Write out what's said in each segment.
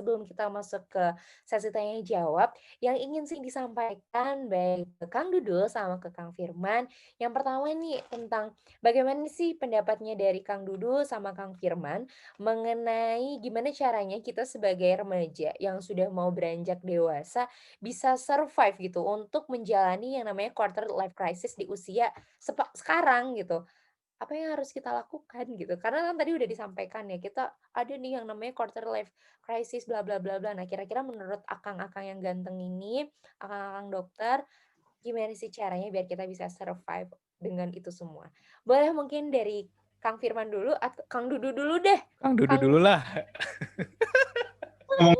sebelum kita masuk ke sesi tanya jawab, yang ingin sih disampaikan baik ke Kang Dudul sama ke Kang Firman. Yang pertama nih tentang bagaimana sih pendapatnya dari Kang Dudul sama Kang Firman mengenai gimana caranya kita sebagai remaja yang sudah mau beranjak dewasa bisa survive gitu untuk menjalani yang namanya quarter life crisis di usia sekarang gitu. Apa yang harus kita lakukan gitu, karena kan tadi udah disampaikan ya, kita ada nih yang namanya quarter life crisis bla bla bla bla. Nah, kira-kira menurut akang-akang yang ganteng ini, akang-akang dokter, gimana sih caranya biar kita bisa survive dengan itu semua? Boleh mungkin dari Kang Firman dulu atau Kang Dudu dulu deh. Kang Dudu Kang dulu lah. Ngomong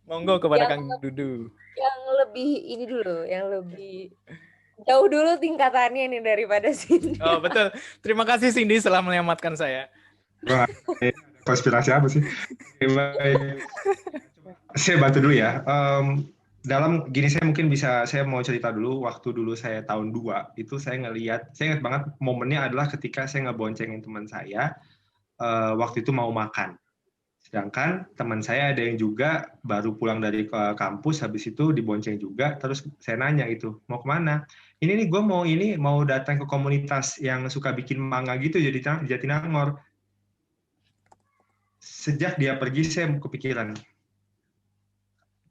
Monggo kepada yang Kang Dudu. yang lebih ini dulu, yang lebih jauh dulu tingkatannya nih daripada sini. Oh betul. Terima kasih Cindy telah menyelamatkan saya. konspirasi apa sih? Oke, baik. Saya bantu dulu ya. Dalam gini saya mungkin saya mau cerita dulu waktu dulu saya tahun 2 itu saya ingat banget momennya adalah ketika saya ngeboncengin teman saya waktu itu mau makan. Sedangkan teman saya ada yang juga baru pulang dari ke kampus, habis itu dibonceng juga, terus saya nanya itu, mau kemana? Ini nih gue mau datang ke komunitas yang suka bikin manga gitu jadi Jatinangor. Sejak dia pergi saya kepikiran,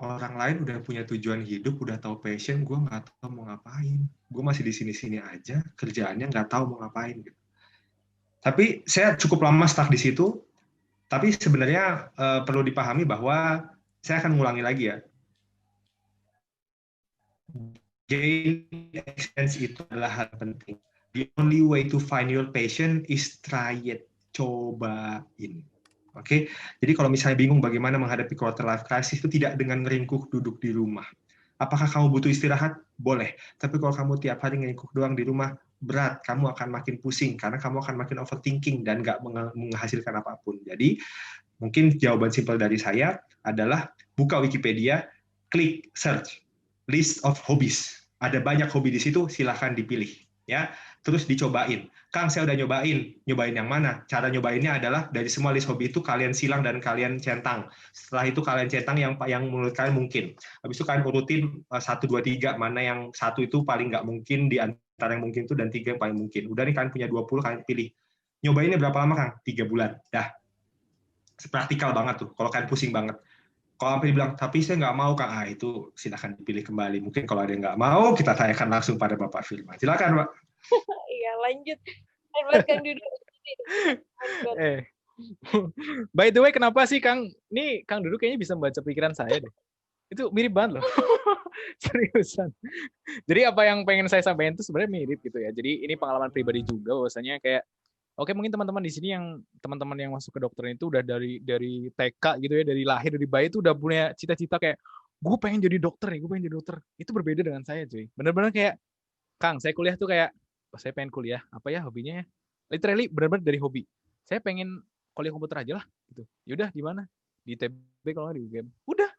orang lain udah punya tujuan hidup, udah tahu passion, gue nggak tahu mau ngapain. Gue masih di sini-sini aja, kerjaannya nggak tahu mau ngapain. Gitu. Tapi saya cukup lama stuck di situ, tapi sebenarnya perlu dipahami bahwa saya akan ngulangi lagi ya. Gain experience itu adalah hal penting. The only way to find your passion is try it. Cobain. Oke, jadi kalau misalnya bingung bagaimana menghadapi quarter life crisis itu tidak dengan ngeringkuk duduk di rumah. Apakah kamu butuh istirahat? Boleh. Tapi kalau kamu tiap hari ngeringkuk doang di rumah, berat. Kamu akan makin pusing karena kamu akan makin overthinking dan nggak menghasilkan apapun. Jadi mungkin jawaban simpel dari saya adalah buka Wikipedia, klik search list of hobbies. Ada banyak hobi di situ, silahkan dipilih. Ya, terus dicobain. Kang, saya udah nyobain yang mana? Cara nyobainnya adalah dari semua list hobi itu kalian silang dan kalian centang. Setelah itu kalian centang yang menurut kalian mungkin. Habis itu kalian urutin 1, 2, 3, mana yang satu itu paling nggak mungkin di antara yang mungkin itu dan 3 yang paling mungkin. Udah nih kalian punya 20, kalian pilih. Nyobainnya berapa lama, Kang? 3 bulan. Dah, praktikal banget tuh. Kalau kalian pusing banget. Kalau sampai dibilang, tapi saya nggak mau, Kang. Itu silahkan dipilih kembali. Mungkin kalau ada yang nggak mau, kita tanyakan langsung pada Bapak Firman. Silakan, Pak. Iya, lanjut. Buat Kang Dudu. By the way, kenapa sih Kang? Nih Kang Dudu kayaknya bisa membaca pikiran saya deh. Itu mirip banget loh. Seriusan. Jadi apa yang pengen saya sampaikan itu sebenarnya mirip gitu ya. Jadi ini pengalaman pribadi juga bahwasanya kayak oke, mungkin teman-teman di sini yang teman-teman yang masuk ke dokteran itu udah dari TK gitu ya, dari lahir dari bayi itu udah punya cita-cita kayak gue pengen jadi dokter nih, gue pengen jadi dokter. Itu berbeda dengan saya, cuy. Bener-bener kayak Kang, saya kuliah tuh kayak saya pengen kuliah apa ya hobinya ya? Literally bener-bener dari hobi. Saya pengen kuliah komputer aja lah gitu. Yaudah di mana? Di ITB kalau nggak di UGM. Udah,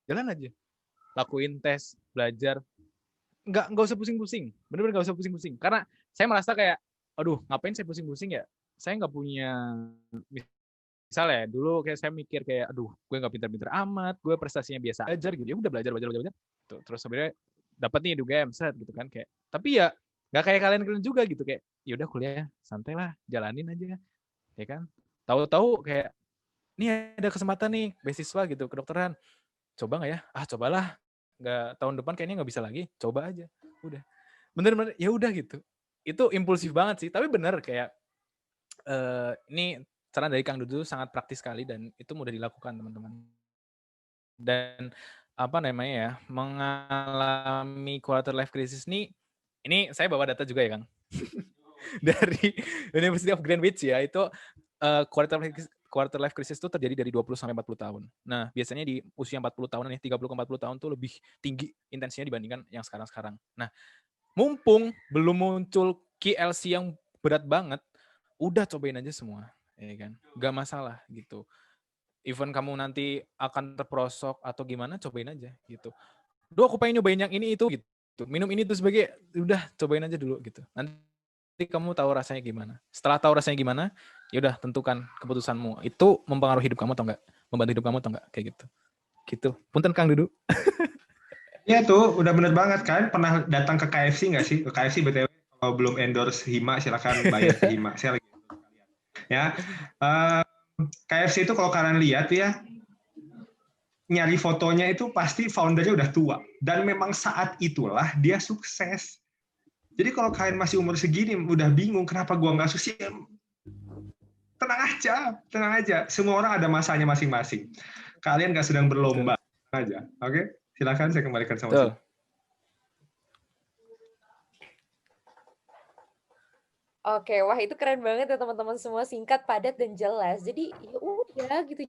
jalan aja. Lakuin tes, belajar. Nggak usah pusing-pusing. Bener-bener nggak usah pusing-pusing. Karena saya merasa kayak aduh ngapain saya pusing-pusing ya, saya nggak punya, misalnya dulu kayak saya mikir kayak aduh gue nggak pintar-pintar amat, gue prestasinya biasa aja gitu, ya udah belajar tuh, terus sebenarnya dapat nih di UGM set gitu kan, kayak tapi ya nggak kayak kalian juga gitu, kayak ya udah kuliah santai lah, jalanin aja ya kan, tahu-tahu kayak nih ada kesempatan nih beasiswa gitu kedokteran, coba nggak ya, cobalah, nggak tahun depan kayaknya nggak bisa lagi, coba aja, udah bener-bener ya udah gitu. Itu impulsif banget sih, tapi bener kayak ini saran dari Kang Dudu sangat praktis sekali dan itu mudah dilakukan teman-teman. Dan apa namanya ya, mengalami quarter life crisis ini saya bawa data juga ya Kang. Dari University of Greenwich ya, itu quarter life crisis itu terjadi dari 20 sampai 40 tahun. Nah, biasanya di usia 40 tahun nih, 30 ke 40 tahun tuh lebih tinggi intensinya dibandingkan yang sekarang-sekarang. Nah, mumpung belum muncul KLC yang berat banget, udah cobain aja semua, ya kan? Gak masalah gitu. Even kamu nanti akan terperosok atau gimana, cobain aja gitu. Duh, aku pengen nyobain yang ini itu gitu. Minum ini tuh sebagai, udah cobain aja dulu gitu. Nanti kamu tahu rasanya gimana. Setelah tahu rasanya gimana, Ya udah tentukan keputusanmu. Itu mempengaruhi hidup kamu atau enggak? Membantu hidup kamu atau enggak? Kayak gitu. Gitu. Punten Kang Dudu. Iya tuh, udah bener banget kan. Pernah datang ke KFC nggak sih? Ke KFC BTW, kalau belum endorse Hima, silakan bayar ke Hima. Saya lagi endorse kalian. Ya, eh, KFC itu kalau kalian lihat ya, nyari fotonya itu pasti foundernya udah tua. Dan memang saat itulah dia sukses. Jadi kalau kalian masih umur segini, udah bingung kenapa gua nggak sukses, tenang aja, tenang aja. Semua orang ada masanya masing-masing. Kalian nggak sedang Betul. berlomba aja. Oke? Silakan saya kembalikan sama Betul. Siti. Oke, wah itu keren banget ya teman-teman semua, singkat, padat, dan jelas. Jadi ya udah gitu,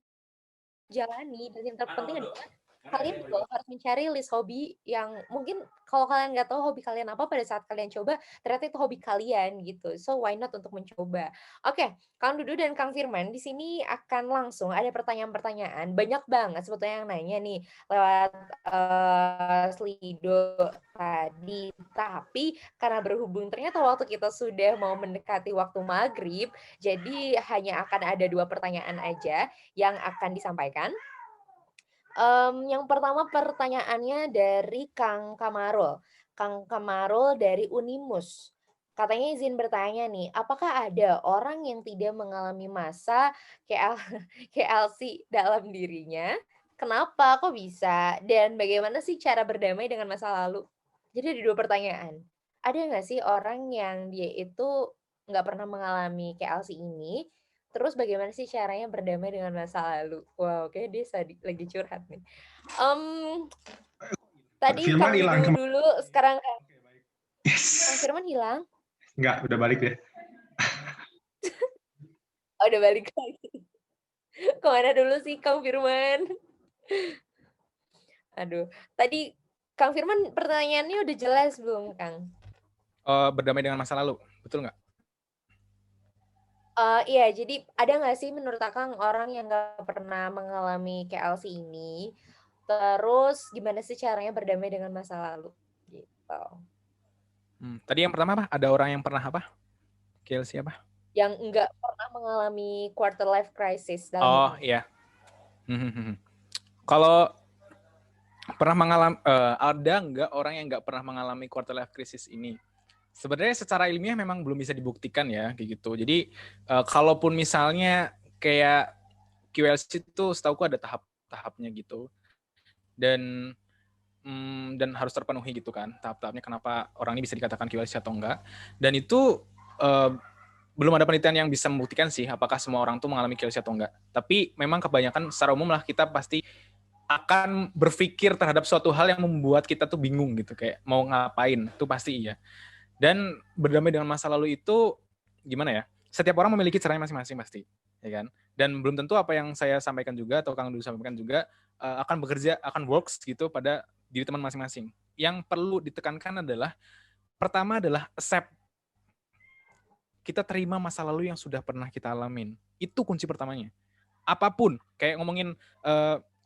jalani. Dan yang terpenting adalah kalian juga harus mencari list hobi yang mungkin kalau kalian nggak tahu hobi kalian apa pada saat kalian coba, ternyata itu hobi kalian gitu. So why not untuk mencoba. Oke, Kang Dudu dan Kang Firman di sini akan langsung ada pertanyaan-pertanyaan. Banyak banget sebetulnya yang nanya nih lewat Slido tadi. Tapi karena berhubung ternyata waktu kita sudah mau mendekati waktu maghrib, jadi hanya akan ada 2 pertanyaan aja yang akan disampaikan. Yang pertama pertanyaannya dari Kang Kamarul. Kang Kamarul dari Unimus. Katanya izin bertanya nih, apakah ada orang yang tidak mengalami masa KL KLC dalam dirinya? Kenapa? Kok bisa? Dan bagaimana sih cara berdamai dengan masa lalu? Jadi ada 2 pertanyaan. Ada nggak sih orang yang dia itu nggak pernah mengalami KLC ini, terus bagaimana sih caranya berdamai dengan masa lalu? Wow, kayaknya dia lagi curhat nih. Tadi Firman Kang hilang Dudu kemana? dulu, sekarang Kang Yes. Firman hilang? Enggak, udah balik deh. Oh, udah balik lagi. Kemana dulu sih Kang Firman? Aduh, tadi Kang Firman pertanyaannya udah jelas belum, Kang? Berdamai dengan masa lalu. Betul nggak? Iya, jadi ada nggak sih menurut Akang orang yang nggak pernah mengalami KLC ini, terus gimana sih caranya berdamai dengan masa lalu? Gitu. Tadi yang pertama apa? Ada orang yang pernah apa? KLC apa? Yang nggak pernah mengalami quarter life crisis dalam Oh hidupnya. iya. Kalau pernah mengalami, ada nggak orang yang nggak pernah mengalami quarter life crisis ini? Sebenarnya secara ilmiah memang belum bisa dibuktikan ya, kayak gitu. Jadi kalaupun misalnya kayak QLC itu setauku ada tahap-tahapnya gitu, dan harus terpenuhi gitu kan tahap-tahapnya kenapa orang ini bisa dikatakan QLC atau enggak. Dan itu belum ada penelitian yang bisa membuktikan sih apakah semua orang tuh mengalami QLC atau enggak. Tapi memang kebanyakan secara umum lah kita pasti akan berpikir terhadap suatu hal yang membuat kita tuh bingung gitu, kayak mau ngapain, itu pasti iya. Dan berdamai dengan masa lalu itu gimana ya? Setiap orang memiliki caranya masing-masing pasti, ya kan? Dan belum tentu apa yang saya sampaikan juga atau Kang Dudu sampaikan juga akan bekerja, akan works gitu pada diri teman masing-masing. Yang perlu ditekankan adalah pertama adalah accept. Kita terima masa lalu yang sudah pernah kita alamin. Itu kunci pertamanya. Apapun, kayak ngomongin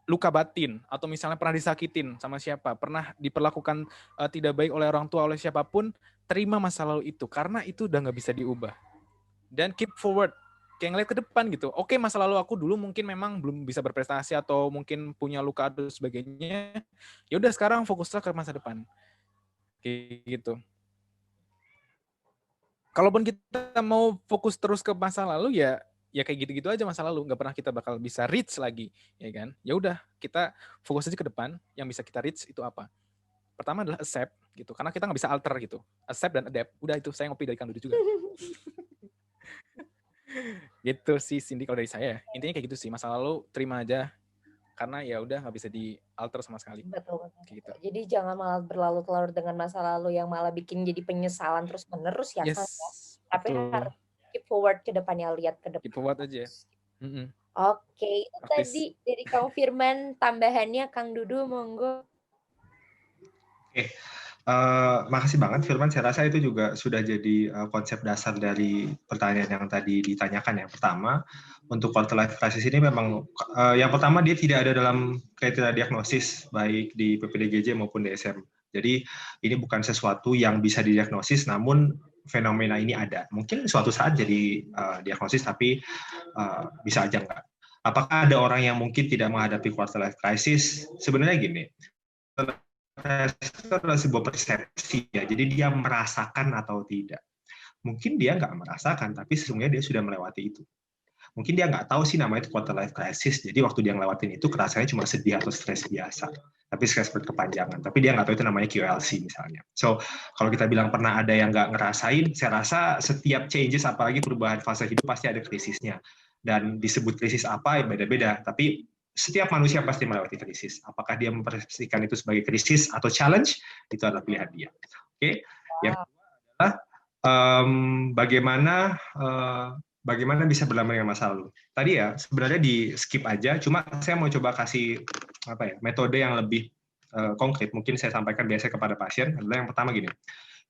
luka batin, atau misalnya pernah disakitin sama siapa, pernah diperlakukan tidak baik oleh orang tua, oleh siapapun, terima masa lalu itu, karena itu udah nggak bisa diubah. Dan keep forward, kayak ngeliat ke depan gitu. Oke, masa lalu aku dulu mungkin memang belum bisa berprestasi, atau mungkin punya luka dan sebagainya, ya udah sekarang fokuslah ke masa depan. Kayak gitu. Kalaupun kita mau fokus terus ke masa lalu, ya kayak gitu-gitu aja masa lalu, nggak pernah kita bakal bisa reach lagi, ya kan? Ya udah, kita fokus aja ke depan, yang bisa kita reach itu apa? Pertama adalah accept gitu, karena kita nggak bisa alter gitu. Accept dan adapt, udah itu saya ngopi dari Kang Dudu juga. Gitu sih Cindy kalau dari saya. Intinya kayak gitu sih, masa lalu terima aja, karena ya udah nggak bisa di alter sama sekali. Betul. Gitu. Jadi jangan malah berlarut-larut dengan masa lalu yang malah bikin jadi penyesalan terus-menerus ya, Kang, ya. Yes, Tapi betul. harus keep forward ke depannya, lihat ke depan. Keep forward aja. Oke, itu Praktis. tadi dari Kang Firman, tambahannya Kang Dudu, monggo. Oke, makasih banget Firman. Saya rasa itu juga sudah jadi konsep dasar dari pertanyaan yang tadi ditanyakan. Yang pertama, untuk quarter life crisis ini memang yang pertama dia tidak ada dalam kriteria diagnosis baik di PPDGJ maupun DSM. Jadi ini bukan sesuatu yang bisa didiagnosis, namun fenomena ini ada. Mungkin suatu saat jadi diagnosis, tapi bisa aja enggak. Apakah ada orang yang mungkin tidak menghadapi quarter life crisis? Sebenarnya gini, itu adalah sebuah persepsi ya. Jadi dia merasakan atau tidak. Mungkin dia nggak merasakan, tapi sesungguhnya dia sudah melewati itu. Mungkin dia nggak tahu sih namanya itu quarter life crisis. Jadi waktu dia ngelewatin itu kerasanya cuma sedih atau stres biasa. Tapi stres berkepanjangan. Tapi dia nggak tahu itu namanya QLC misalnya. So, kalau kita bilang pernah ada yang nggak ngerasain, saya rasa setiap changes, apalagi perubahan fase hidup pasti ada krisisnya. Dan disebut krisis apa, ya beda-beda. Tapi setiap manusia pasti melewati krisis. Apakah dia mempersepsikan itu sebagai krisis atau challenge, itu adalah pilihan dia. Oke, yang kedua adalah bagaimana bisa berdamai dengan masa lalu. Tadi ya sebenarnya di skip aja, cuma saya mau coba kasih metode yang lebih konkret. Mungkin saya sampaikan biasa kepada pasien adalah yang pertama gini.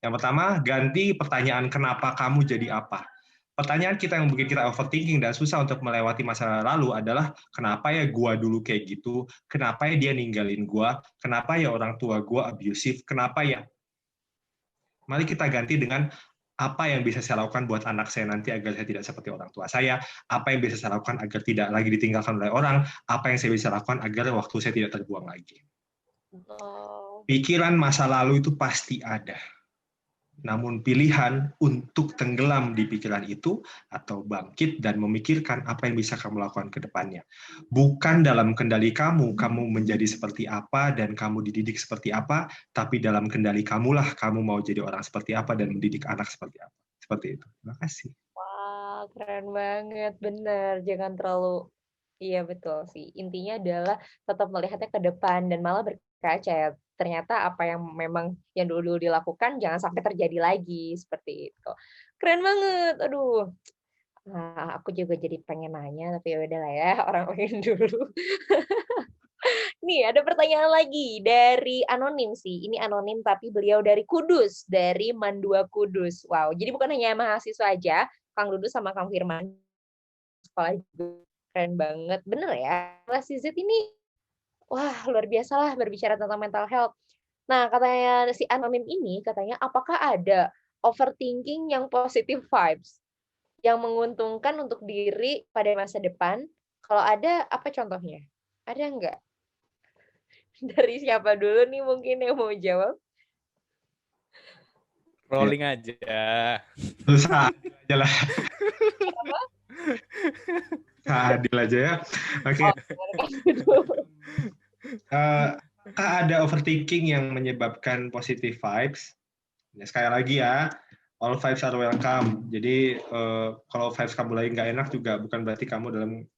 Yang pertama, ganti pertanyaan kenapa kamu jadi apa. Pertanyaan kita yang bikin kita overthinking dan susah untuk melewati masa lalu adalah kenapa ya gua dulu kayak gitu, kenapa ya dia ninggalin gua, kenapa ya orang tua gua abusive, kenapa ya. Mari kita ganti dengan apa yang bisa saya lakukan buat anak saya nanti agar saya tidak seperti orang tua saya, apa yang bisa saya lakukan agar tidak lagi ditinggalkan oleh orang, apa yang saya bisa lakukan agar waktu saya tidak terbuang lagi. Pikiran masa lalu itu pasti ada. Namun pilihan untuk tenggelam di pikiran itu atau bangkit dan memikirkan apa yang bisa kamu lakukan ke depannya. Bukan dalam kendali kamu menjadi seperti apa dan kamu dididik seperti apa, tapi dalam kendali kamulah kamu mau jadi orang seperti apa dan mendidik anak seperti apa. Seperti itu. Terima kasih. Wah, keren banget. Bener, jangan terlalu iya betul sih. Intinya adalah tetap melihatnya ke depan dan malah berkaca ya. Ternyata apa yang memang yang dulu-dulu dilakukan jangan sampai terjadi lagi seperti itu. Keren banget. Aduh. Nah, aku juga jadi pengen nanya tapi ya udahlah ya, orang pengen dulu. Nih, ada pertanyaan lagi dari anonim sih. Ini anonim tapi beliau dari Kudus, dari Mandua Kudus. Wow, jadi bukan hanya mahasiswa aja, Kang Dudus sama Kang Firman. Sekolah juga keren banget. Bener ya, Lesti Z ini, wah luar biasa lah berbicara tentang mental health. Nah, katanya si anonim ini, katanya apakah ada overthinking yang positive vibes? Yang menguntungkan untuk diri pada masa depan? Kalau ada, apa contohnya? Ada nggak? Dari siapa dulu nih mungkin yang mau jawab? Rolling aja. Susah aja lah. Adil aja ya. Oke. Apakah ada overthinking yang menyebabkan positive vibes? Ya, sekali lagi ya, all vibes are welcome. Jadi kalau vibes kamu lagi nggak enak juga bukan berarti kamu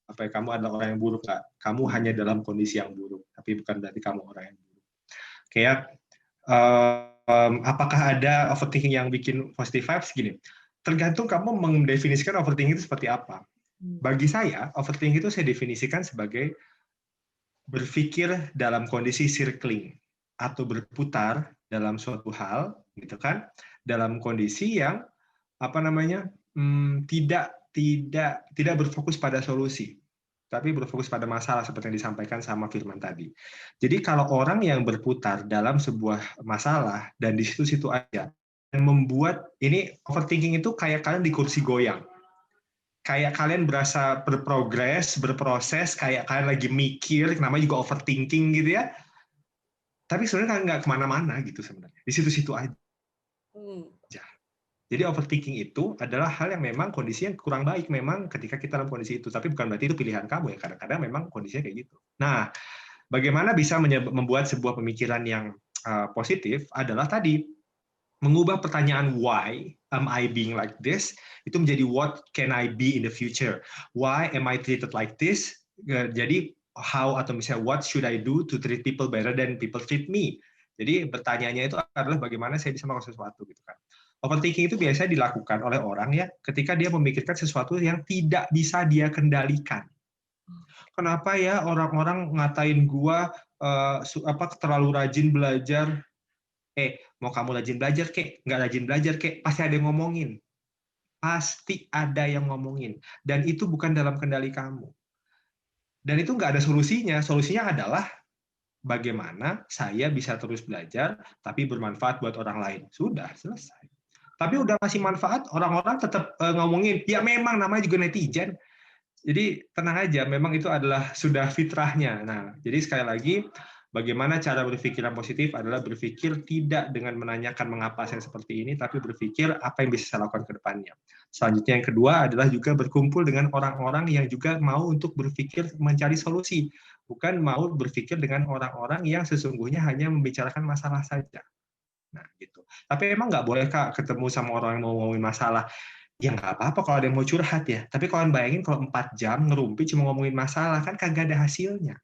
kamu adalah orang yang buruk, nggak. Kamu hanya dalam kondisi yang buruk, tapi bukan berarti kamu orang yang buruk. Oke ya. Apakah ada overthinking yang bikin positive vibes? Gini, tergantung kamu mendefinisikan overthinking itu seperti apa. Bagi saya, overthinking itu saya definisikan sebagai berpikir dalam kondisi circling atau berputar dalam suatu hal, gitu kan? Dalam kondisi yang tidak berfokus pada solusi, tapi berfokus pada masalah seperti yang disampaikan sama Firman tadi. Jadi kalau orang yang berputar dalam sebuah masalah dan di situ-situ aja, dan membuat ini overthinking itu kayak kalian di kursi goyang. Kayak kalian berasa berprogres, berproses, kayak kalian lagi mikir, namanya juga overthinking gitu ya. Tapi sebenarnya nggak kemana-mana gitu sebenarnya. Di situ-situ aja. Jadi overthinking itu adalah hal yang memang kondisi yang kurang baik memang ketika kita dalam kondisi itu. Tapi bukan berarti itu pilihan kamu ya. Kadang-kadang memang kondisinya kayak gitu. Nah, bagaimana bisa membuat sebuah pemikiran yang positif adalah tadi mengubah pertanyaan why am I being like this itu menjadi what can I be in the future? Why am I treated like this? Jadi how atau misalnya what should I do to treat people better than people treat me? Jadi pertanyaannya itu adalah bagaimana saya bisa melakukan sesuatu gitu kan. Overthinking itu biasanya dilakukan oleh orang ya ketika dia memikirkan sesuatu yang tidak bisa dia kendalikan. Kenapa ya orang-orang ngatain gua terlalu rajin belajar? Mau kamu rajin belajar kek, nggak rajin belajar kek, pasti ada yang ngomongin. Pasti ada yang ngomongin. Dan itu bukan dalam kendali kamu. Dan itu nggak ada solusinya. Solusinya adalah bagaimana saya bisa terus belajar, tapi bermanfaat buat orang lain. Sudah, selesai. Tapi udah ngasih manfaat, orang-orang tetap ngomongin, ya memang namanya juga netizen. Jadi tenang aja, memang itu adalah sudah fitrahnya. Nah, jadi sekali lagi, bagaimana cara berpikir yang positif adalah berpikir tidak dengan menanyakan mengapa saya seperti ini, tapi berpikir apa yang bisa saya lakukan ke depannya. Selanjutnya yang kedua adalah juga berkumpul dengan orang-orang yang juga mau untuk berpikir mencari solusi, bukan mau berpikir dengan orang-orang yang sesungguhnya hanya membicarakan masalah saja. Nah, gitu. Tapi emang nggak boleh Kak ketemu sama orang yang mau ngomongin masalah. Ya nggak apa-apa kalau ada yang mau curhat ya. Tapi kalian bayangin kalau 4 jam ngerumpi cuma ngomongin masalah, kan kagak ada hasilnya.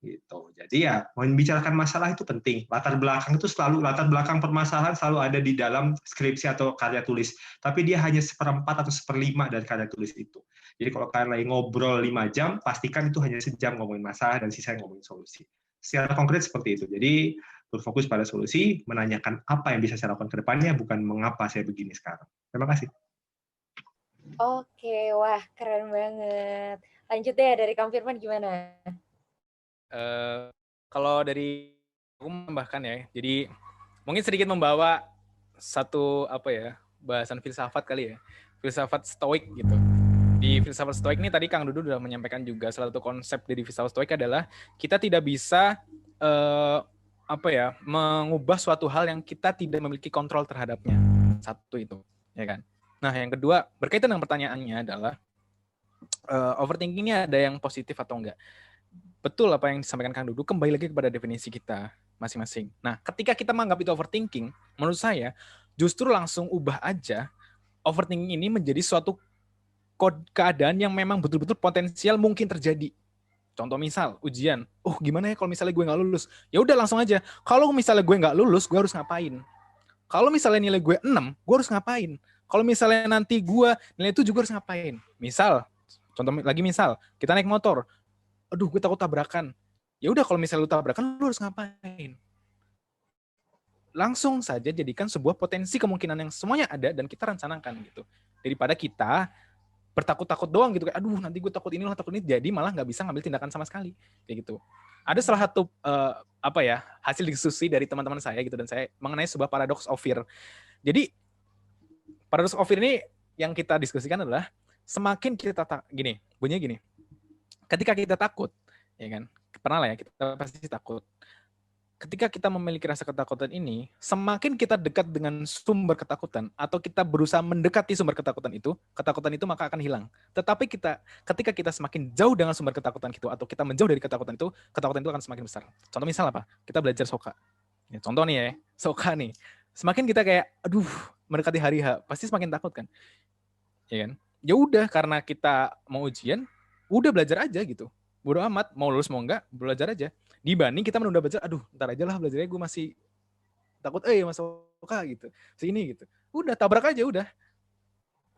Gitu. Jadi ya, membicarakan masalah itu penting. Latar belakang permasalahan selalu ada di dalam skripsi atau karya tulis. Tapi dia hanya 1/4 atau 1/5 dari karya tulis itu. Jadi kalau kalian lagi ngobrol 5 jam, pastikan itu hanya sejam ngomongin masalah dan sisanya ngomongin solusi. Secara konkret seperti itu. Jadi berfokus pada solusi, menanyakan apa yang bisa saya lakukan ke depannya, bukan mengapa saya begini sekarang. Terima kasih. Oke, wah keren banget. Lanjut deh dari Kang Firman gimana? Kalau dari aku menambahkan ya, jadi mungkin sedikit membawa satu bahasan filsafat kali ya, filsafat stoik gitu. Di filsafat stoik ini tadi Kang Dudu sudah menyampaikan juga salah satu konsep dari filsafat stoik adalah kita tidak bisa mengubah suatu hal yang kita tidak memiliki kontrol terhadapnya. Satu itu, ya kan. Nah, yang kedua berkaitan dengan pertanyaannya adalah overthinking ini ada yang positif atau enggak? Betul apa yang disampaikan Kang Dudu, kembali lagi kepada definisi kita masing-masing. Nah, ketika kita menganggap itu overthinking, menurut saya justru langsung ubah aja overthinking ini menjadi suatu keadaan yang memang betul-betul potensial mungkin terjadi. Contoh misal, ujian. Gimana ya kalau misalnya gue nggak lulus? Ya udah langsung aja. Kalau misalnya gue nggak lulus, gue harus ngapain? Kalau misalnya nilai gue 6, gue harus ngapain? Kalau misalnya nanti gue nilai 7, gue harus ngapain? Misal, kita naik motor. Aduh, gue takut tabrakan. Ya udah, kalau misalnya lu tabrakan, lu harus ngapain? Langsung saja jadikan sebuah potensi kemungkinan yang semuanya ada dan kita rencanakan gitu. Daripada kita bertakut-takut doang gitu, aduh nanti gue takut ini, jadi malah nggak bisa ngambil tindakan sama sekali kayak gitu. Ada salah satu hasil diskusi dari teman-teman saya gitu, dan saya mengenai sebuah paradox of fear. Jadi paradox of fear ini yang kita diskusikan adalah semakin kita bunyinya gini. Ketika kita takut, ya kan, pernah lah ya, kita pasti takut. Ketika kita memiliki rasa ketakutan ini, semakin kita dekat dengan sumber ketakutan, atau kita berusaha mendekati sumber ketakutan itu maka akan hilang. Tetapi ketika kita semakin jauh dengan sumber ketakutan itu, atau kita menjauh dari ketakutan itu akan semakin besar. Contoh misal apa? Kita belajar soka. Ya, contoh nih ya, soka nih. Semakin kita kayak, mendekati hari H, pasti semakin takut kan? Ya kan? Ya udah, karena kita mau ujian, udah belajar aja gitu. Bodo amat, mau lulus mau enggak, belajar aja. Dibanding kita menunda belajar, ntar aja lah belajarnya, gue masih takut masuk gitu. Sini gitu. Udah, tabrak aja udah.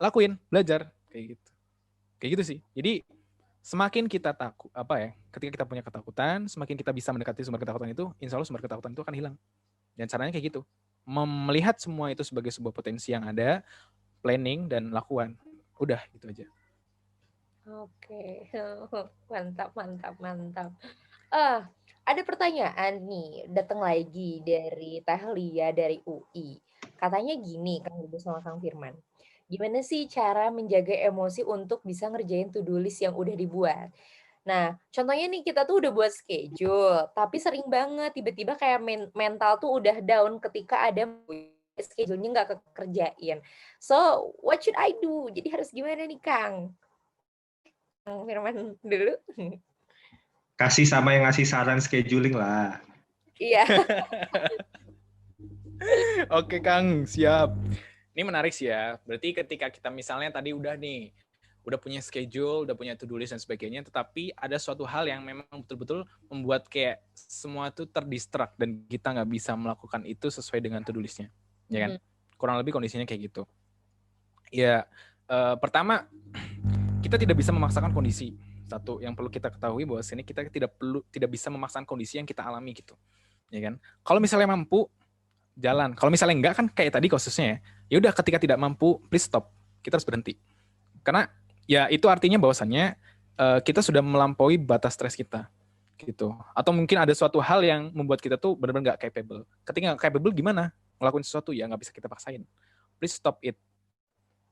Lakuin, belajar kayak gitu. Kayak gitu sih. Jadi semakin kita takut, ketika kita punya ketakutan, semakin kita bisa mendekati sumber ketakutan itu, insya Allah sumber ketakutan itu akan hilang. Dan caranya kayak gitu. Melihat semua itu sebagai sebuah potensi yang ada, planning dan lakukan. Udah, gitu aja. Oke, mantap. Ada pertanyaan nih, datang lagi dari Teh Lia dari UI. Katanya gini, Kang Dudu sama Kang Firman. Gimana sih cara menjaga emosi untuk bisa ngerjain to-do list yang udah dibuat? Nah, contohnya nih kita tuh udah buat schedule, tapi sering banget tiba-tiba kayak mental tuh udah down ketika ada schedule-nya nggak kekerjain. So, what should I do? Jadi harus gimana nih, Kang? Kang Firman dulu. Kasih sama yang ngasih saran scheduling lah. Iya. Oke Kang, siap. Ini menarik sih ya. Berarti ketika kita misalnya tadi udah punya schedule, udah punya to-do list dan sebagainya, tetapi ada suatu hal yang memang betul-betul membuat kayak semua itu terdistract dan kita nggak bisa melakukan itu sesuai dengan to-do listnya, ya kan? Kurang lebih kondisinya kayak gitu. Ya, pertama kita tidak bisa memaksakan kondisi. Satu yang perlu kita ketahui bahwa sini kita tidak bisa memaksakan kondisi yang kita alami gitu, ya kan? Kalau misalnya mampu jalan, kalau misalnya enggak kan kayak tadi kasusnya ya udah ketika tidak mampu please stop, kita harus berhenti. Karena ya itu artinya bahwasannya kita sudah melampaui batas stres kita gitu. Atau mungkin ada suatu hal yang membuat kita tuh benar-benar nggak capable. Ketika nggak capable gimana? Ngelakuin sesuatu ya nggak bisa kita paksain. please stop it.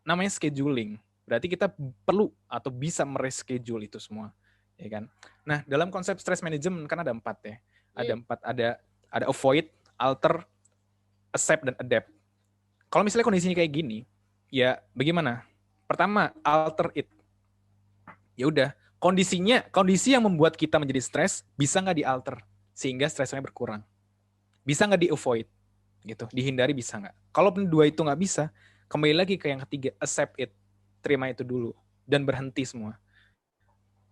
Namanya scheduling. Berarti kita perlu atau bisa mereschedule itu semua, ya kan? Nah, dalam konsep stress management kan ada 4 ya. Ada 4, ada avoid, alter, accept, dan adapt. Kalau misalnya kondisinya kayak gini, ya bagaimana? Pertama, alter it. Ya udah, kondisi yang membuat kita menjadi stres bisa nggak dialter sehingga stresnya berkurang. Bisa nggak di-avoid, gitu, dihindari bisa nggak? Kalau dua itu nggak bisa, kembali lagi ke yang ketiga, accept it. Terima itu dulu dan berhenti semua.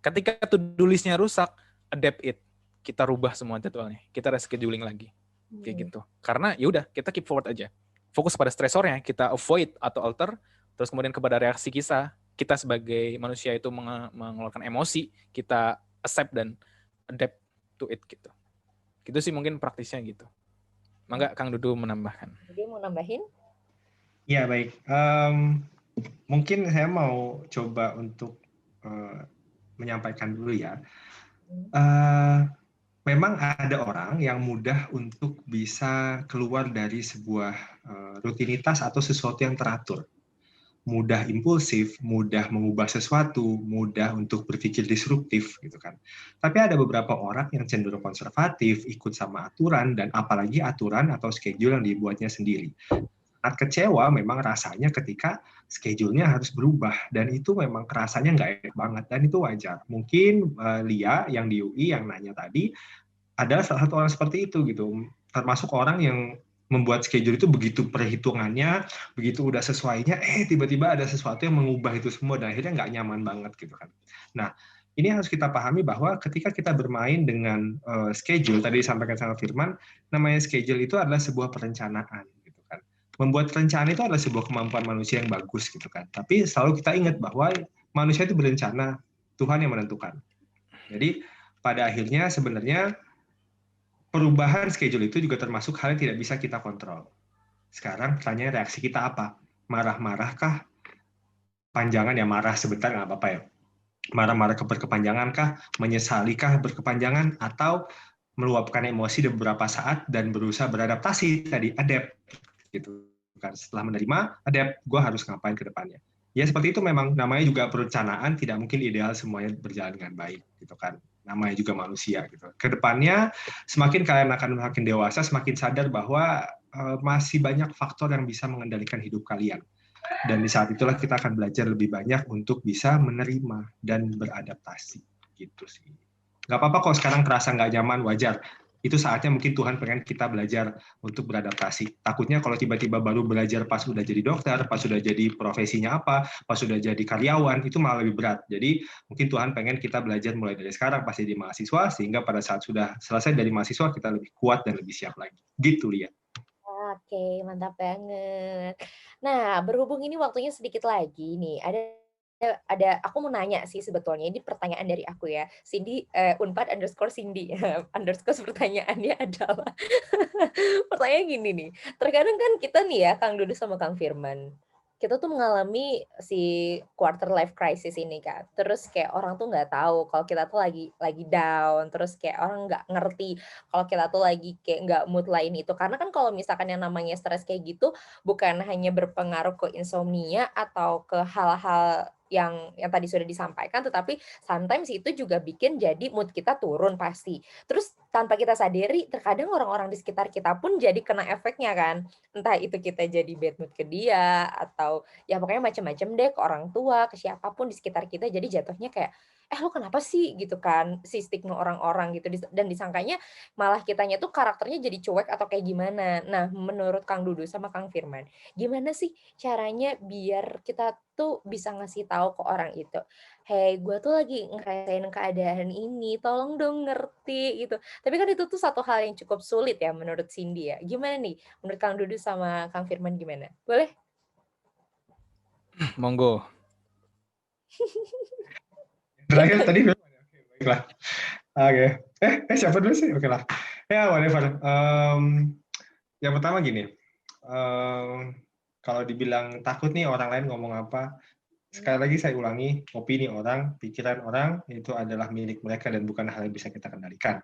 Ketika to-do list-nya rusak, adapt it. Kita rubah semua jadwalnya. Kita rescheduling lagi. Kayak gitu. Karena ya udah, kita keep forward aja. Fokus pada stresornya, kita avoid atau alter, terus kemudian kepada reaksi kita sebagai manusia itu mengeluarkan emosi, kita accept dan adapt to it gitu. Gitu sih mungkin praktisnya gitu. Mangga Kang Dudu menambahkan. Jadi mau nambahin? Ya, baik. Mungkin saya mau coba untuk menyampaikan dulu ya. Memang ada orang yang mudah untuk bisa keluar dari sebuah rutinitas atau sesuatu yang teratur. Mudah impulsif, mudah mengubah sesuatu, mudah untuk berpikir disruptif gitu kan. Tapi ada beberapa orang yang cenderung konservatif, ikut sama aturan, dan apalagi aturan atau schedule yang dibuatnya sendiri. Sangat kecewa memang rasanya ketika schedule-nya harus berubah, dan itu memang rasanya nggak enak banget, dan itu wajar. Mungkin Lia yang di UI yang nanya tadi adalah salah satu orang seperti itu gitu, termasuk orang yang membuat schedule itu begitu perhitungannya, begitu udah sesuainya, tiba-tiba ada sesuatu yang mengubah itu semua dan akhirnya nggak nyaman banget gitu kan. Nah, ini harus kita pahami bahwa ketika kita bermain dengan schedule, tadi disampaikan sama Firman, namanya schedule itu adalah sebuah perencanaan gitu kan. Membuat rencana itu adalah sebuah kemampuan manusia yang bagus gitu kan. Tapi selalu kita ingat bahwa manusia itu berencana, Tuhan yang menentukan. Jadi pada akhirnya sebenarnya perubahan schedule itu juga termasuk hal yang tidak bisa kita kontrol. Sekarang pertanyaan reaksi kita apa? Marah-marah kah? Panjangan ya, marah sebentar nggak apa-apa ya. Marah-marah berkepanjangan kah? Menyesali kah berkepanjangan? Atau meluapkan emosi di beberapa saat dan berusaha beradaptasi tadi, adapt gitu kan. Setelah menerima, adapt, gue harus ngapain ke depannya. Ya seperti itu, memang namanya juga perencanaan, tidak mungkin ideal semuanya berjalan dengan baik gitu kan. Namanya juga manusia gitu. Kedepannya semakin kalian akan makin dewasa, semakin sadar bahwa masih banyak faktor yang bisa mengendalikan hidup kalian. Dan di saat itulah kita akan belajar lebih banyak untuk bisa menerima dan beradaptasi gitu sih. Gak apa-apa kok sekarang terasa nggak nyaman, wajar. Itu saatnya mungkin Tuhan pengen kita belajar untuk beradaptasi. Takutnya kalau tiba-tiba baru belajar pas udah jadi dokter, pas udah jadi profesinya apa, pas udah jadi karyawan, itu malah lebih berat. Jadi mungkin Tuhan pengen kita belajar mulai dari sekarang pas jadi mahasiswa, sehingga pada saat sudah selesai dari mahasiswa kita lebih kuat dan lebih siap lagi. Gitu, Lia. Oke, mantap banget. Nah, berhubung ini waktunya sedikit lagi nih, ada aku mau nanya sih sebetulnya, ini pertanyaan dari aku ya. Cindy, Unpad_Cindy, underscore pertanyaannya adalah, pertanyaan gini nih, terkadang kan kita nih ya, Kang Dudu sama Kang Firman, kita tuh mengalami si quarter life crisis ini kan. Terus kayak orang tuh nggak tahu kalau kita tuh lagi down, terus kayak orang nggak ngerti kalau kita tuh lagi kayak nggak mood lain itu. Karena kan kalau misalkan yang namanya stres kayak gitu, bukan hanya berpengaruh ke insomnia atau ke hal-hal yang tadi sudah disampaikan, tetapi sometimes itu juga bikin jadi mood kita turun pasti. Terus tanpa kita sadari, terkadang orang-orang di sekitar kita pun jadi kena efeknya kan. Entah itu kita jadi bad mood ke dia, atau ya pokoknya macam-macam deh, ke orang tua, ke siapapun di sekitar kita, jadi jatuhnya kayak, "Lo kenapa sih?" Gitu kan, si stigma orang-orang gitu, dan disangkanya malah kitanya tuh karakternya jadi cuek atau kayak gimana. Nah, menurut Kang Dudu sama Kang Firman, gimana sih caranya biar kita tuh bisa ngasih tahu ke orang itu, "Hey, gue tuh lagi ngerasain keadaan ini, tolong dong ngerti," gitu. Tapi kan itu tuh satu hal yang cukup sulit ya menurut Cindy ya. Gimana nih menurut Kang Dudu sama Kang Firman gimana? Boleh? Monggo. Terakhir tadi, oke, baiklah. Oke. Siapa dulu sih? Oke lah. Ya, whatever. Yang pertama gini, kalau dibilang takut nih orang lain ngomong apa, sekali lagi saya ulangi, opini orang, pikiran orang, itu adalah milik mereka dan bukan hal yang bisa kita kendalikan.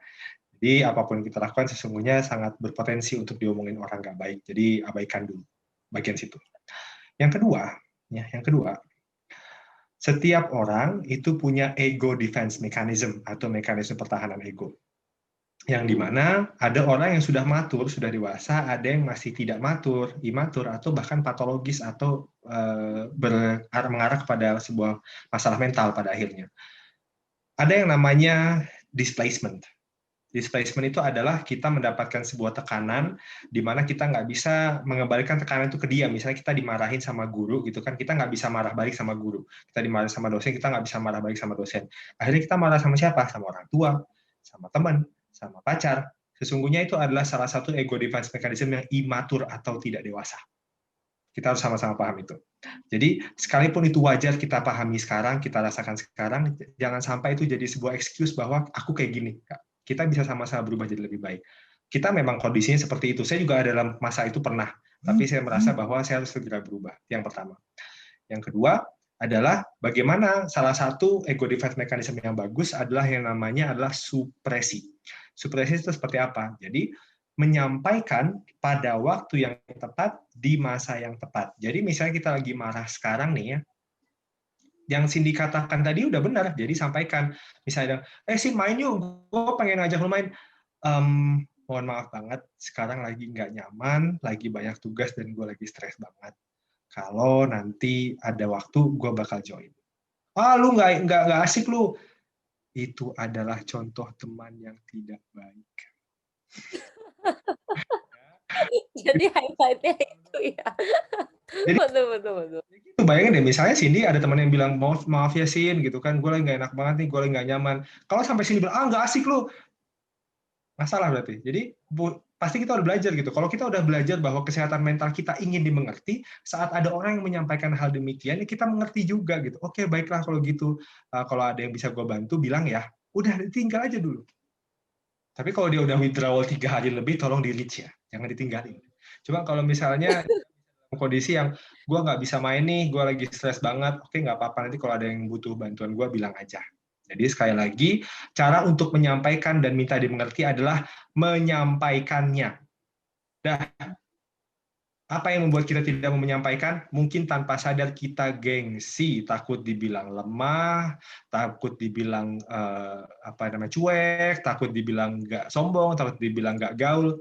Jadi apapun yang kita lakukan sesungguhnya sangat berpotensi untuk diomongin orang nggak baik. Jadi abaikan dulu. bagian situ. Yang kedua, setiap orang itu punya ego defense mechanism atau mekanisme pertahanan ego. Yang dimana ada orang yang sudah matur, sudah dewasa, ada yang masih tidak matur, imatur, atau bahkan patologis atau mengarah kepada sebuah masalah mental pada akhirnya. Ada yang namanya displacement. Displacement itu adalah kita mendapatkan sebuah tekanan di mana kita nggak bisa mengembalikan tekanan itu ke dia. Misalnya kita dimarahin sama guru, gitu kan, kita nggak bisa marah balik sama guru. Kita dimarahin sama dosen, kita nggak bisa marah balik sama dosen. Akhirnya kita marah sama siapa? Sama orang tua, sama teman, sama pacar. Sesungguhnya itu adalah salah satu ego defense mechanism yang imatur atau tidak dewasa. Kita harus sama-sama paham itu. Jadi, sekalipun itu wajar kita pahami sekarang, kita rasakan sekarang, jangan sampai itu jadi sebuah excuse bahwa aku kayak gini. Kita bisa sama-sama berubah jadi lebih baik. Kita memang kondisinya seperti itu. Saya juga dalam masa itu pernah, tapi saya merasa bahwa saya harus segera berubah. Yang pertama. Yang kedua adalah bagaimana salah satu ego defense mechanism yang bagus adalah yang namanya adalah supresi. Supresi itu seperti apa? Jadi menyampaikan pada waktu yang tepat di masa yang tepat. Jadi misalnya kita lagi marah sekarang nih ya, yang Cindy katakan tadi udah benar, jadi sampaikan. Misalnya, Sin main yuk, gue pengen ngajak lu main. Mohon maaf banget, sekarang lagi nggak nyaman, lagi banyak tugas dan gue lagi stres banget. Kalau nanti ada waktu, gue bakal join. Lu nggak asik lu. Itu adalah contoh teman yang tidak baik. Jadi highlight-nya itu ya. Jadi, Betul. itu bayangin deh, misalnya Cindy ada teman yang bilang, maaf ya Sin, gitu kan, gue lagi nggak enak banget nih, gue lagi nggak nyaman. Kalau sampai Cindy bilang, nggak asik lu, masalah berarti. Jadi pasti kita udah belajar gitu. Kalau kita udah belajar bahwa kesehatan mental kita ingin dimengerti, saat ada orang yang menyampaikan hal demikian, ya kita mengerti juga gitu. Oke, baiklah kalau gitu. Kalau ada yang bisa gue bantu, bilang ya, udah tinggal aja dulu. Tapi kalau dia udah withdrawal 3 hari lebih, tolong di-reach ya, jangan ditinggalin. Cuma kalau misalnya kondisi yang gue nggak bisa main nih, gue lagi stres banget, oke nggak apa-apa, nanti kalau ada yang butuh bantuan gue bilang aja. Jadi sekali lagi, cara untuk menyampaikan dan minta dimengerti adalah menyampaikannya. Dah, apa yang membuat kita tidak mau menyampaikan? Mungkin tanpa sadar kita gengsi, takut dibilang lemah, takut dibilang cuek, takut dibilang nggak sombong, takut dibilang nggak gaul.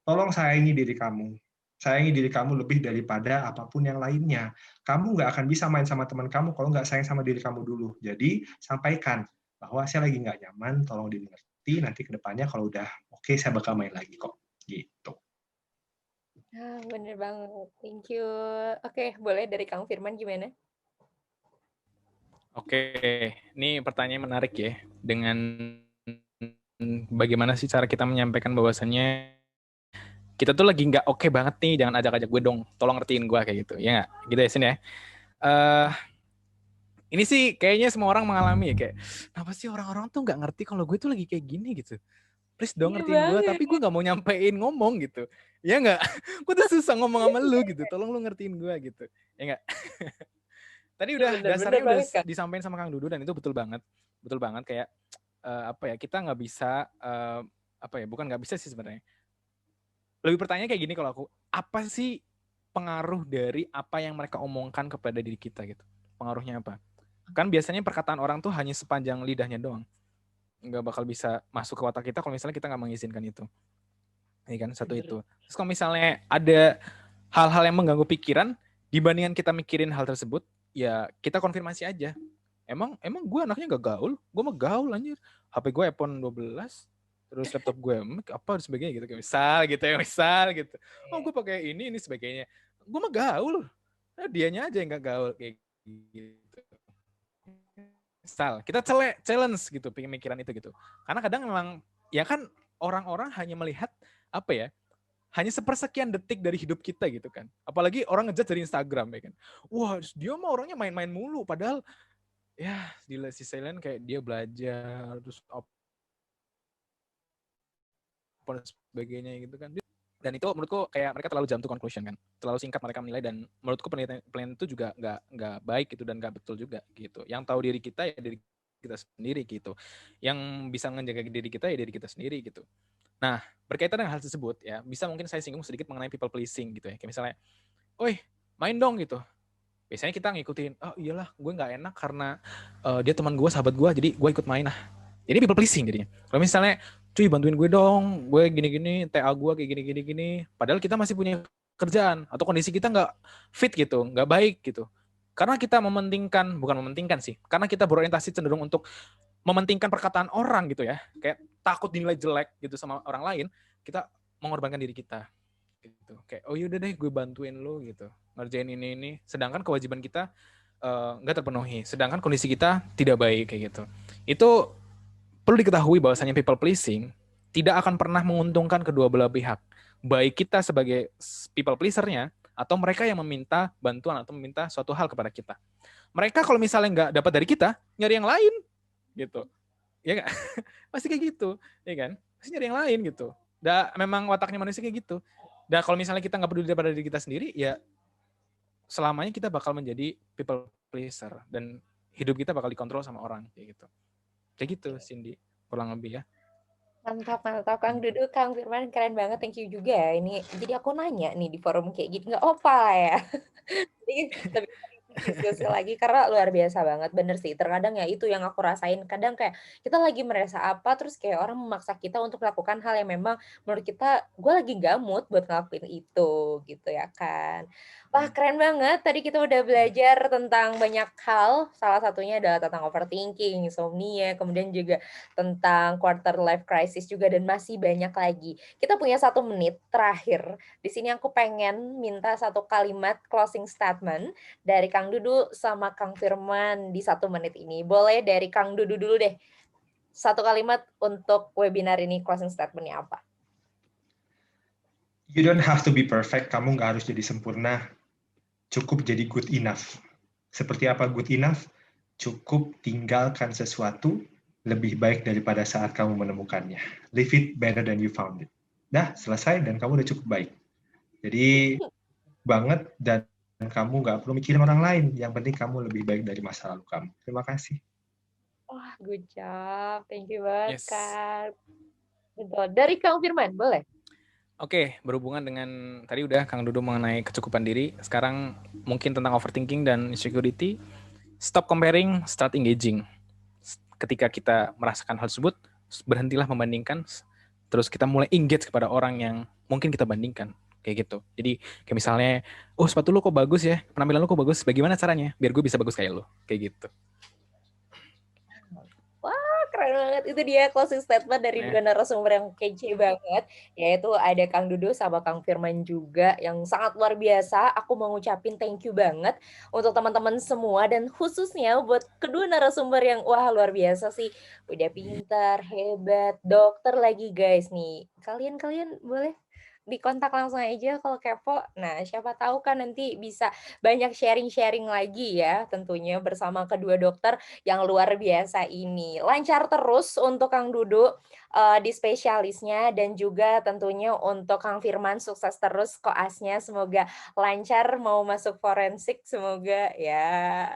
Tolong sayangi diri kamu. Sayangi diri kamu lebih daripada apapun yang lainnya. Kamu nggak akan bisa main sama teman kamu kalau nggak sayang sama diri kamu dulu. Jadi, sampaikan bahwa saya lagi nggak nyaman, tolong dimengerti, nanti ke depannya kalau udah oke, saya bakal main lagi kok. Gitu. Bener banget. Thank you. Oke, boleh dari Kang Firman gimana? Oke, ini pertanyaan menarik ya. Dengan bagaimana sih cara kita menyampaikan bahwasannya kita tuh lagi nggak oke banget nih, jangan ajak-ajak gue dong, tolong ngertiin gue kayak gitu, ya nggak? Gitu ya, Sin ya. Ini sih kayaknya semua orang mengalami ya, kayak, kenapa sih orang-orang tuh nggak ngerti kalau gue tuh lagi kayak gini gitu. Please dong ngertiin gue, tapi gue nggak mau nyampein ngomong gitu. Ya nggak? Gue tuh susah ngomong sama lu gitu, tolong lu ngertiin gue gitu. Ya nggak? Tadi udah dasarnya udah disampaikan sama Kang Dudu dan itu betul banget kayak kita nggak bisa bukan nggak bisa sih sebenarnya. Lebih pertanyaan kayak gini kalau aku, apa sih pengaruh dari apa yang mereka omongkan kepada diri kita gitu? Pengaruhnya apa? Kan biasanya perkataan orang tuh hanya sepanjang lidahnya doang, nggak bakal bisa masuk ke otak kita kalau misalnya kita nggak mengizinkan itu. Ini kan satu itu. Terus kalau misalnya ada hal-hal yang mengganggu pikiran, dibandingkan kita mikirin hal tersebut, ya kita konfirmasi aja. Emang gue anaknya gak gaul? Gue mah gaul anjir. HP gue iPhone 12, terus laptop gue apa dan sebagainya gitu. Misal gitu. Oh gue pakai ini sebagainya. Gue mah gaul. Nah, dianya aja yang gak gaul kayak gitu. Misal kita challenge gitu pemikiran itu gitu. Karena kadang memang ya kan orang-orang hanya melihat hanya sepersekian detik dari hidup kita gitu kan. Apalagi orang ngejudge dari Instagram ya kan. Wah, dia mah orangnya main-main mulu. Padahal ya di sisi lain kayak dia belajar terus apa dan sebagainya gitu kan. Dan itu menurutku kayak mereka terlalu jump to conclusion kan. Terlalu singkat mereka menilai dan menurutku penelitian itu juga nggak baik gitu dan nggak betul juga gitu. Yang tahu diri kita ya diri kita sendiri gitu. Yang bisa menjaga diri kita ya diri kita sendiri gitu. Nah, berkaitan dengan hal tersebut ya, bisa mungkin saya singgung sedikit mengenai people pleasing gitu ya. Kayak misalnya "Oi, main dong," gitu. Biasanya kita ngikutin, "Oh iyalah, gue nggak enak karena dia teman gue, sahabat gue, jadi gue ikut main lah." Jadi people pleasing jadinya. Kalau misalnya, "Cuy bantuin gue dong, gue gini-gini, TA gue kayak gini-gini." Padahal kita masih punya kerjaan atau kondisi kita nggak fit gitu, nggak baik gitu. Karena kita bukan mementingkan sih, karena kita berorientasi cenderung untuk mementingkan perkataan orang gitu ya, kayak takut dinilai jelek gitu sama orang lain, kita mengorbankan diri kita gitu. Kayak, oh yaudah deh gue bantuin lu gitu, ngerjain ini. Sedangkan kewajiban kita nggak terpenuhi, sedangkan kondisi kita tidak baik kayak gitu. Itu perlu diketahui bahwasanya people pleasing tidak akan pernah menguntungkan kedua belah pihak. Baik kita sebagai people pleasernya, atau mereka yang meminta bantuan atau meminta suatu hal kepada kita. Mereka kalau misalnya nggak dapat dari kita, nyari yang lain gitu. Ya nggak? Pasti kayak gitu, ya kan? Pasti nyari yang lain gitu. Memang wataknya manusia kayak gitu. Dan kalau misalnya kita nggak peduli pada diri kita sendiri, ya selamanya kita bakal menjadi people pleaser dan hidup kita bakal dikontrol sama orang kayak gitu. Kayak gitu, Cindy, kurang lebih ya. Mantap, mantap. Kang Dudu, Kang Firman, keren banget. Thank you juga ya. Ini jadi aku nanya nih di forum kayak gitu, nggak apa lah ya. Jadi lebih sering diskusi lagi karena luar biasa banget. Bener sih, terkadang ya itu yang aku rasain. Kadang kayak kita lagi merasa apa, terus kayak orang memaksa kita untuk melakukan hal yang memang menurut kita, gue lagi nggak mood buat ngelakuin itu, gitu ya kan. Wah, keren banget. Tadi kita udah belajar tentang banyak hal. Salah satunya adalah tentang overthinking, insomnia, kemudian juga tentang quarter life crisis juga, dan masih banyak lagi. Kita punya 1 menit terakhir. Di sini aku pengen minta 1 kalimat closing statement dari Kang Dudu sama Kang Firman di 1 menit ini. Boleh dari Kang Dudu dulu deh. 1 kalimat untuk webinar ini, closing statement-nya apa? You don't have to be perfect, kamu nggak harus jadi sempurna, cukup jadi good enough. Seperti apa good enough? Cukup tinggalkan sesuatu lebih baik daripada saat kamu menemukannya. Leave it better than you found it. Dah, selesai dan kamu udah cukup baik. Jadi, banget dan kamu nggak perlu mikirin orang lain. Yang penting kamu lebih baik dari masa lalu kamu. Terima kasih. Wah, good job. Thank you banget, Yes. Kak. Betul. Dari Kang Firman, boleh? Oke, berhubungan dengan tadi udah Kang Dudu mengenai kecukupan diri, sekarang mungkin tentang overthinking dan insecurity. Stop comparing, start engaging. Ketika kita merasakan hal tersebut, berhentilah membandingkan, terus kita mulai engage kepada orang yang mungkin kita bandingkan. Kayak gitu. Jadi kayak misalnya, oh sepatu lu kok bagus ya, penampilan lu kok bagus, bagaimana caranya biar gue bisa bagus kayak lu? Kayak gitu. Wah, keren banget. Itu dia closing statement dari dua narasumber yang kece banget, yaitu ada Kang Dudu sama Kang Firman juga yang sangat luar biasa. Aku mau ngucapin thank you banget untuk teman-teman semua dan khususnya buat kedua narasumber yang wah luar biasa sih. Udah pintar, hebat, dokter lagi guys nih. Kalian boleh dikontak langsung aja kalau kepo. Nah, siapa tahu kan nanti bisa banyak sharing-sharing lagi ya tentunya bersama kedua dokter yang luar biasa ini. Lancar terus untuk Kang Dudu di spesialisnya dan juga tentunya untuk Kang Firman sukses terus koasnya. Semoga lancar mau masuk forensik, semoga ya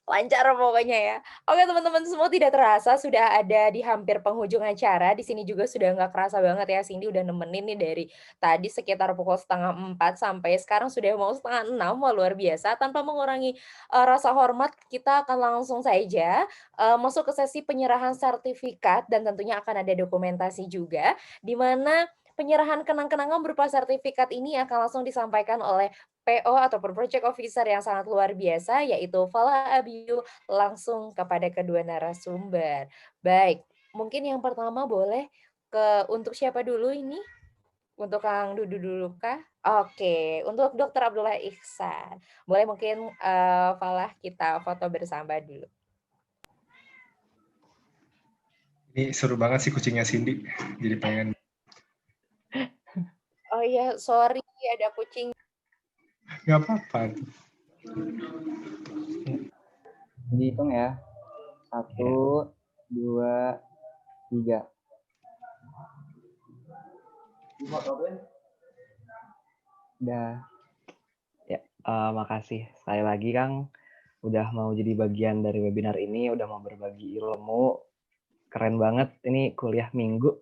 lancar pokoknya ya. Oke teman-teman semua, tidak terasa sudah ada di hampir penghujung acara. Di sini juga sudah nggak kerasa banget ya, Cindy udah nemenin nih dari tadi sekitar pukul 5:30 sampai sekarang sudah mau 5:30. Wah luar biasa. Tanpa mengurangi rasa hormat, kita akan langsung saja masuk ke sesi penyerahan sertifikat dan tentunya akan ada dokumentasi juga, di mana penyerahan kenang-kenangan berupa sertifikat ini akan langsung disampaikan oleh PO ataupun Project Officer yang sangat luar biasa, yaitu Fala Abiyu, langsung kepada kedua narasumber. Baik, mungkin yang pertama boleh untuk siapa dulu ini? Untuk Kang Dudu dulu kah? Oke, untuk Dokter Abdullah Ihsan. Boleh mungkin Falah kita foto bersama dulu. Ini seru banget sih kucingnya Cindy. Jadi pengen. Oh iya, sorry ada kucing. Nggak apa-apa. Dihitung ya. 1, 2, 3. Udah. Ya, makasih. Sekali lagi Kang, udah mau jadi bagian dari webinar ini, udah mau berbagi ilmu. Keren banget. Ini kuliah minggu.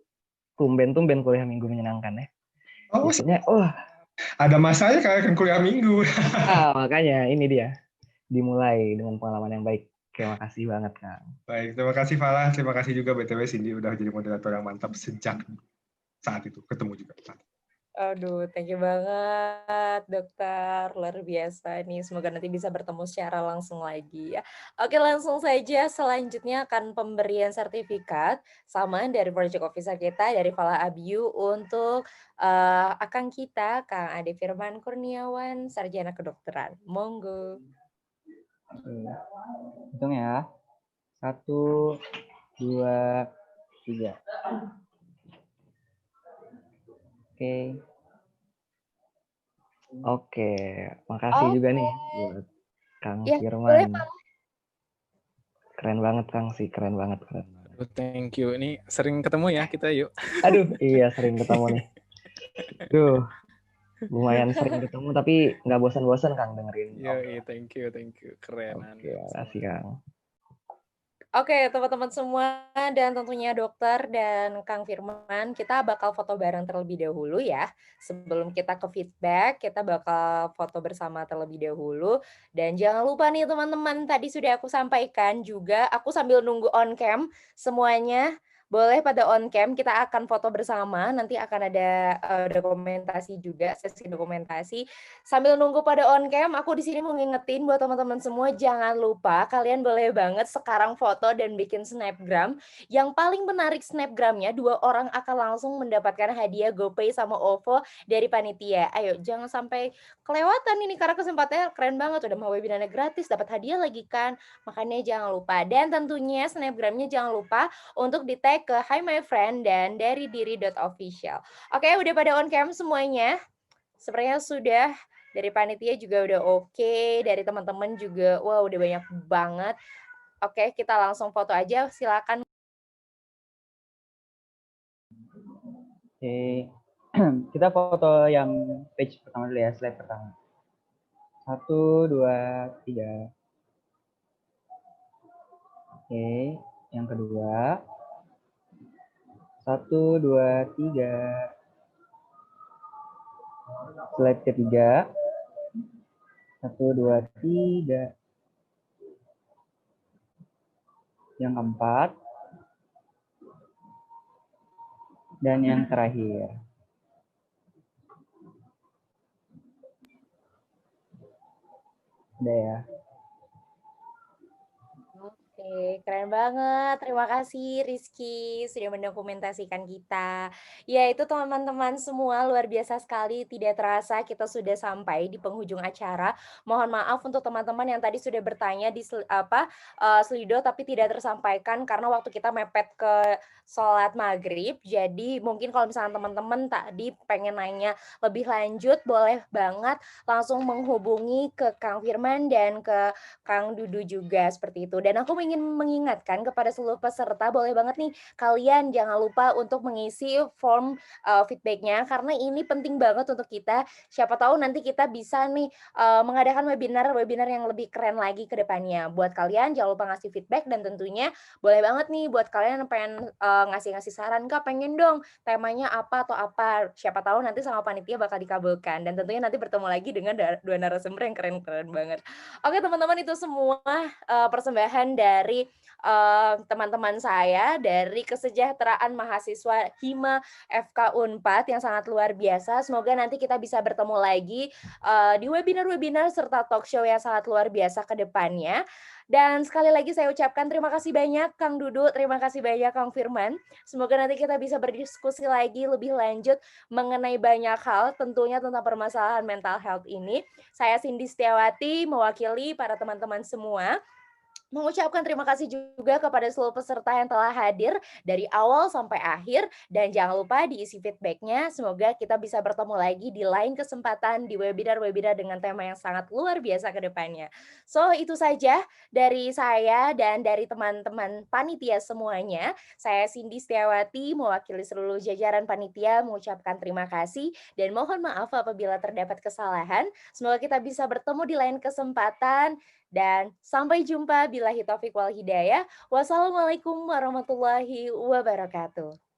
Tumben kuliah minggu menyenangkan ya. Oh, Biasanya, Ada masanya kalian kuliah minggu. Makanya ini dia. Dimulai dengan pengalaman yang baik. Terima kasih banget, Kang. Baik, terima kasih Fala. Terima kasih juga BTW Cindy udah jadi moderator yang mantap sejak saat itu. Ketemu juga. Aduh, thank you banget dokter, luar biasa nih. Semoga nanti bisa bertemu secara langsung lagi ya. Oke, langsung saja selanjutnya akan pemberian sertifikat sama dari project officer kita dari Fala Abiu untuk akang kita Kang Ade Firman Kurniawan, sarjana kedokteran. Monggo. Oke, hitung ya. 1, 2, 3. Oke. Oke, makasih juga nih Oke. buat Kang Ya, boleh Firman. Pak. Keren banget Kang sih, keren banget. Thank you. Ini sering ketemu ya kita yuk. Aduh, iya sering ketemu nih. Duh, lumayan sering ketemu tapi nggak bosan-bosan Kang dengerin. Iya, thank you. Keren. Oke, makasih Kang. Oke, teman-teman semua dan tentunya dokter dan Kang Firman, kita bakal foto bareng terlebih dahulu ya. Sebelum kita ke feedback, kita bakal foto bersama terlebih dahulu. Dan jangan lupa nih teman-teman, tadi sudah aku sampaikan juga, aku sambil nunggu on cam semuanya. Boleh pada on cam, kita akan foto bersama, nanti akan ada dokumentasi juga, sesi dokumentasi. Sambil nunggu pada on cam, aku di sini mau ngingetin buat teman-teman semua, jangan lupa kalian boleh banget sekarang foto dan bikin snapgram. Yang paling menarik snapgramnya, 2 orang akan langsung mendapatkan hadiah GoPay sama OVO dari panitia. Ayo, jangan sampai kelewatan ini karena kesempatannya keren banget. Udah mau webinarnya gratis, dapat hadiah lagi kan. Makanya jangan lupa. Dan tentunya snapgramnya jangan lupa untuk di tag ke Hi My Friend dan dari diri.official. Oke, udah pada on cam semuanya? Sepertinya sudah. Dari panitia juga udah oke, dari teman-teman juga, wah udah banyak banget. Oke, kita langsung foto aja, silakan. Oke. Kita foto yang page pertama dulu ya, slide pertama. 1, 2, 3. Oke, yang kedua. 1, 2, 3. Slide ketiga. 1, 2, 3. Yang keempat. Dan yang terakhir. Udah ya. Oke, keren banget. Terima kasih Rizky sudah mendokumentasikan kita. Ya, itu teman-teman semua luar biasa sekali. Tidak terasa kita sudah sampai di penghujung acara. Mohon maaf untuk teman-teman yang tadi sudah bertanya di Slido tapi tidak tersampaikan karena waktu kita mepet ke sholat maghrib. Jadi mungkin kalau misalnya teman-teman tadi pengen nanya lebih lanjut, boleh banget langsung menghubungi ke Kang Firman dan ke Kang Dudu juga seperti itu. Dan aku ingin mengingatkan kepada seluruh peserta, boleh banget nih kalian jangan lupa untuk mengisi form feedback-nya karena ini penting banget untuk kita. Siapa tahu nanti kita bisa nih mengadakan webinar yang lebih keren lagi ke depannya. Buat kalian jangan lupa ngasih feedback dan tentunya boleh banget nih buat kalian yang pengen ngasih-ngasih saran, Kak pengen dong temanya apa atau apa. Siapa tahu nanti sama panitia bakal dikabulkan dan tentunya nanti bertemu lagi dengan 2 narasumber yang keren-keren banget. Oke teman-teman, itu semua persembahan dari teman-teman saya dari Kesejahteraan Mahasiswa Hima FK Unpad yang sangat luar biasa. Semoga nanti kita bisa bertemu lagi di webinar-webinar serta talk show yang sangat luar biasa ke depannya. Dan sekali lagi saya ucapkan terima kasih banyak Kang Dudu, terima kasih banyak Kang Firman. Semoga nanti kita bisa berdiskusi lagi lebih lanjut mengenai banyak hal tentunya tentang permasalahan mental health ini. Saya Cindy Setiawati mewakili para teman-teman semua mengucapkan terima kasih juga kepada seluruh peserta yang telah hadir dari awal sampai akhir dan jangan lupa diisi feedback-nya. Semoga kita bisa bertemu lagi di lain kesempatan di webinar-webinar dengan tema yang sangat luar biasa ke depannya. So, itu saja dari saya dan dari teman-teman panitia semuanya. Saya Cindy Setiawati mewakili seluruh jajaran panitia mengucapkan terima kasih dan mohon maaf apabila terdapat kesalahan. Semoga kita bisa bertemu di lain kesempatan. Dan sampai jumpa billahi taufiq wal hidayah. Wassalamualaikum warahmatullahi wabarakatuh.